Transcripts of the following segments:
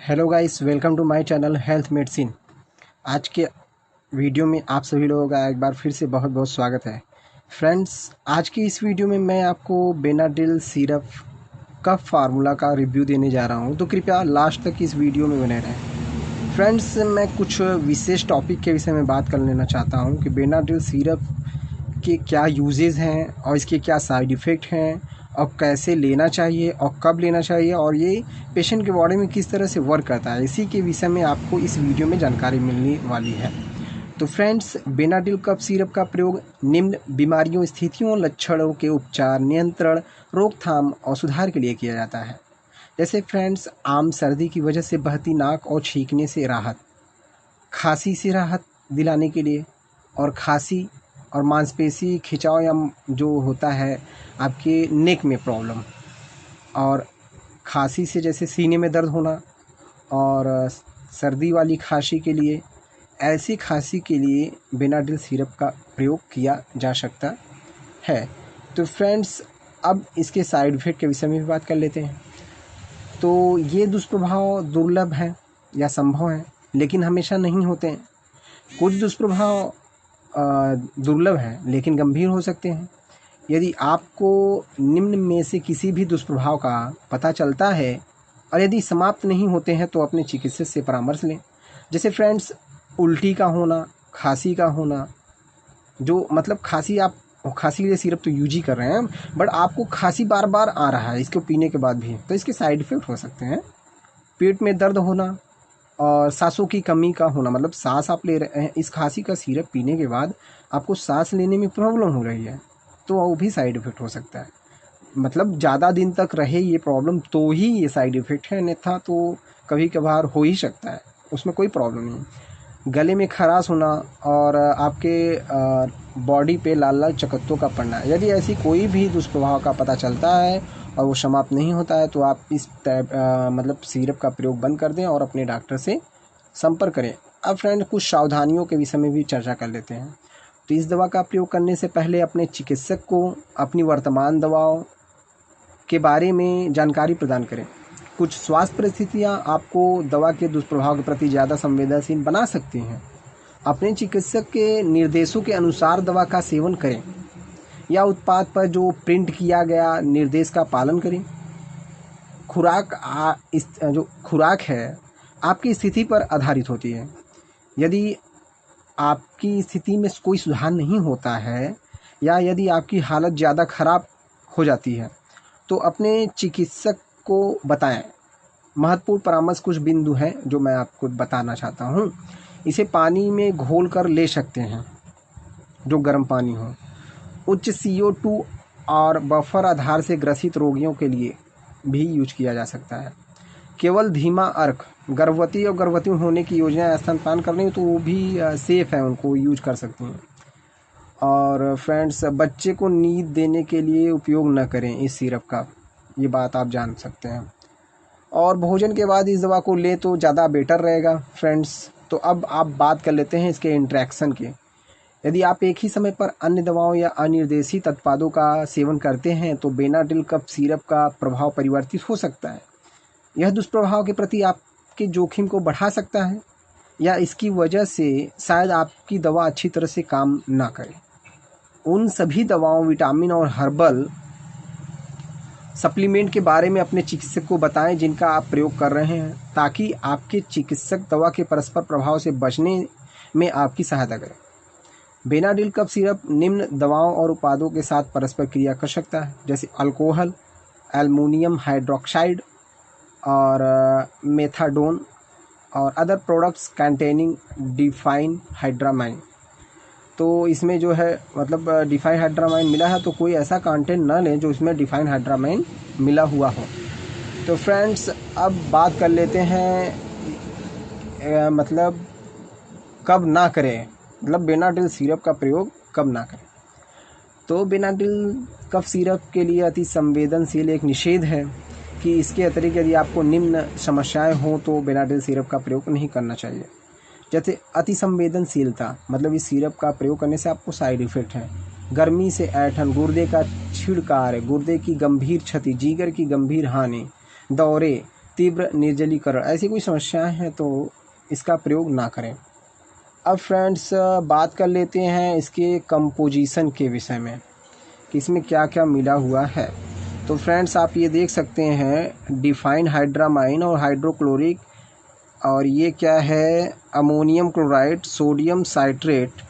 Hello guys, welcome to my channel health medicine. आज के video में आप सभी लोगों का एक बार फिर से बहुत बहुत स्वागत है। फ्रेंड्स, आज की इस वीडियो में मैं आपको बेनाडिल सिरप का फार्मूला का रिव्यू देने जा रहा हूं, तो कृपया लास्ट तक इस वीडियो में बने रहें। फ्रेंड्स, मैं कुछ विशेष टॉपिक के विषय में बात कर लेना चाहता हूं कि बेनाडिल सिरप के क्या यूजेस हैं और इसके क्या साइड इफ़ेक्ट हैं और कैसे लेना चाहिए और कब लेना चाहिए और ये पेशेंट के बॉडी में किस तरह से वर्क करता है, इसी के विषय में आपको इस वीडियो में जानकारी मिलने वाली है। तो फ्रेंड्स, बेनाडिल कफ सिरप का प्रयोग निम्न बीमारियों, स्थितियों, लक्षणों के उपचार, नियंत्रण, रोकथाम और सुधार के लिए किया जाता है। जैसे फ्रेंड्स, आम सर्दी की वजह से बहती नाक और छींकने से राहत, खांसी से राहत दिलाने के लिए, और खांसी और मांसपेशी खिंचाव या जो होता है आपके नेक में प्रॉब्लम, और खांसी से जैसे सीने में दर्द होना, और सर्दी वाली खांसी के लिए, ऐसी खांसी के लिए बेनाडिल सिरप का प्रयोग किया जा सकता है। तो फ्रेंड्स, अब इसके साइड इफ़ेक्ट के विषय में भी बात कर लेते हैं। तो ये दुष्प्रभाव दुर्लभ हैं या संभव हैं, लेकिन हमेशा नहीं होते हैं। कुछ दुष्प्रभाव दुर्लभ हैं लेकिन गंभीर हो सकते हैं। यदि आपको निम्न में से किसी भी दुष्प्रभाव का पता चलता है और यदि समाप्त नहीं होते हैं तो अपने चिकित्सक से परामर्श लें। जैसे फ्रेंड्स, उल्टी का होना, खांसी का होना, जो मतलब खांसी के लिए सिरप तो यूज ही कर रहे हैं, बट आपको खांसी बार बार आ रहा है इसको पीने के बाद भी, तो इसके साइड इफ़ेक्ट हो सकते हैं। पेट में दर्द होना और सांसों की कमी का होना, मतलब सांस आप ले रहे हैं, इस खांसी का सिरप पीने के बाद आपको सांस लेने में प्रॉब्लम हो रही है, तो वो भी साइड इफ़ेक्ट हो सकता है। मतलब ज़्यादा दिन तक रहे ये प्रॉब्लम तो ही ये साइड इफ़ेक्ट है, अन्यथा तो कभी कभार हो ही सकता है, उसमें कोई प्रॉब्लम नहीं। गले में खराश होना और आपके बॉडी पे लाल लाल चकत्तों का पड़ना, यदि ऐसी कोई भी दुष्प्रभाव का पता चलता है और वो समाप्त नहीं होता है तो आप इस टाइप मतलब सिरप का प्रयोग बंद कर दें और अपने डॉक्टर से संपर्क करें। अब फ्रेंड, कुछ सावधानियों के विषय में भी चर्चा कर लेते हैं। तो इस दवा का प्रयोग करने से पहले अपने चिकित्सक को अपनी वर्तमान दवाओं के बारे में जानकारी प्रदान करें। कुछ स्वास्थ्य परिस्थितियां आपको दवा के दुष्प्रभाव के प्रति ज़्यादा संवेदनशील बना सकती हैं। अपने चिकित्सक के निर्देशों के अनुसार दवा का सेवन करें या उत्पाद पर जो प्रिंट किया गया निर्देश का पालन करें। जो खुराक है आपकी स्थिति पर आधारित होती है। यदि आपकी स्थिति में कोई सुधार नहीं होता है या यदि आपकी हालत ज़्यादा खराब हो जाती है तो अपने चिकित्सक को बताएं। महत्वपूर्ण परामर्श कुछ बिंदु हैं जो मैं आपको बताना चाहता हूँ। इसे पानी में घोल कर ले सकते हैं, जो गर्म पानी हो। उच्च CO2 और बफर आधार से ग्रसित रोगियों के लिए भी यूज किया जा सकता है। केवल धीमा अर्क, गर्भवती और गर्भवती होने की योजना स्तनपान करनी तो वो भी सेफ़ है, उनको यूज कर सकती हैं। और फ्रेंड्स, बच्चे को नींद देने के लिए उपयोग न करें इस सिरप का, ये बात आप जान सकते हैं। और भोजन के बाद इस दवा को लें तो ज़्यादा बेटर रहेगा फ्रेंड्स। तो अब आप बात कर लेते हैं इसके इंट्रैक्शन के। यदि आप एक ही समय पर अन्य दवाओं या अनिर्देशित उत्पादों का सेवन करते हैं तो बेनाडिल कफ सिरप का प्रभाव परिवर्तित हो सकता है। यह दुष्प्रभाव के प्रति आपके जोखिम को बढ़ा सकता है या इसकी वजह से शायद आपकी दवा अच्छी तरह से काम ना करे। उन सभी दवाओं, विटामिन और हर्बल सप्लीमेंट के बारे में अपने चिकित्सक को बताएं जिनका आप प्रयोग कर रहे हैं, ताकि आपके चिकित्सक दवा के परस्पर प्रभाव से बचने में आपकी सहायता करें। बेनाडिल कफ सिरप निम्न दवाओं और उत्पादों के साथ परस्पर क्रिया कर सकता है, जैसे अल्कोहल, एल्युमिनियम हाइड्रोक्साइड और मेथाडोन और अदर प्रोडक्ट्स कंटेनिंग डिफाइन हाइड्रामाइन। तो इसमें जो है मतलब डिफाइन हाइड्रामाइन मिला है, तो कोई ऐसा कंटेंट ना लें जो इसमें डिफाइन हाइड्रामाइन मिला हुआ हो। तो फ्रेंड्स, अब बात कर लेते हैं मतलब कब ना करें, मतलब बेनाडिल सिरप का प्रयोग कब ना करें। तो बेनाडिल कफ सिरप के लिए अति संवेदनशील एक निषेध है कि इसके अतिरिक्त यदि आपको निम्न समस्याएं हों तो बेनाडिल सिरप का प्रयोग नहीं करना चाहिए। जैसे अति संवेदनशीलता, मतलब इस सिरप का प्रयोग करने से आपको साइड इफ़ेक्ट है। गर्मी से ऐंठन, गुर्दे का छिड़कार, गुर्दे की गंभीर क्षति, जिगर की गंभीर हानि, दौरे, तीव्र निर्जलीकरण ऐसी कोई समस्याएं हैं तो इसका प्रयोग ना करें। अब फ्रेंड्स बात कर लेते हैं इसके कंपोजिशन के विषय में कि इसमें क्या क्या मिला हुआ है। तो फ्रेंड्स आप ये देख सकते हैं डिफाइन हाइड्रामाइन और हाइड्रोक्लोरिक, और ये क्या है ammonium chloride, sodium citrate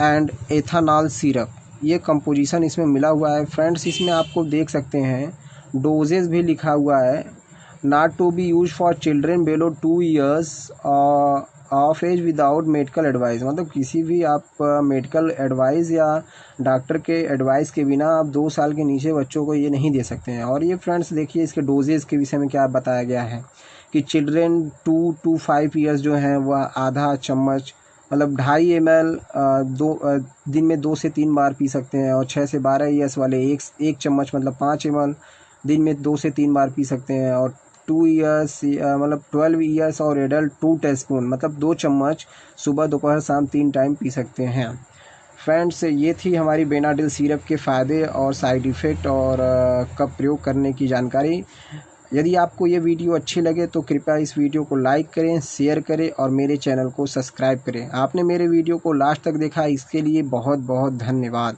and ethanol syrup, ये कंपोजिशन इसमें मिला हुआ है। फ्रेंड्स इसमें आपको देख सकते हैं डोजेज भी लिखा हुआ है, not to be use for children below 2 years of age without medical advice, मतलब किसी भी आप मेडिकल एडवाइस या डॉक्टर के एडवाइस के बिना आप 2 साल के नीचे बच्चों को ये नहीं दे सकते हैं। और ये फ्रेंड्स देखिए इसके डोजेज के विषय में क्या बताया गया है कि चिल्ड्रेन 2 to 5 ईयर्स जो हैं वह आधा चम्मच मतलब 2.5 ml दिन में 2 से 3 बार पी सकते हैं, और 6 से 12 ईयर्स वाले एक चम्मच मतलब 5 ml दिन में 2 से 3 बार पी सकते हैं, और 2 ईयर्स मतलब 12 ईयर्स और एडल्ट 2 टीस्पून मतलब 2 चम्मच सुबह दोपहर शाम 3 टाइम पी सकते हैं। फ्रेंड्स ये थी हमारी बेनाडिल सिरप के फ़ायदे और साइड इफ़ेक्ट और कब प्रयोग करने की जानकारी। यदि आपको ये वीडियो अच्छी लगे तो कृपया इस वीडियो को लाइक करें, शेयर करें और मेरे चैनल को सब्सक्राइब करें। आपने मेरे वीडियो को लास्ट तक देखा इसके लिए बहुत बहुत धन्यवाद।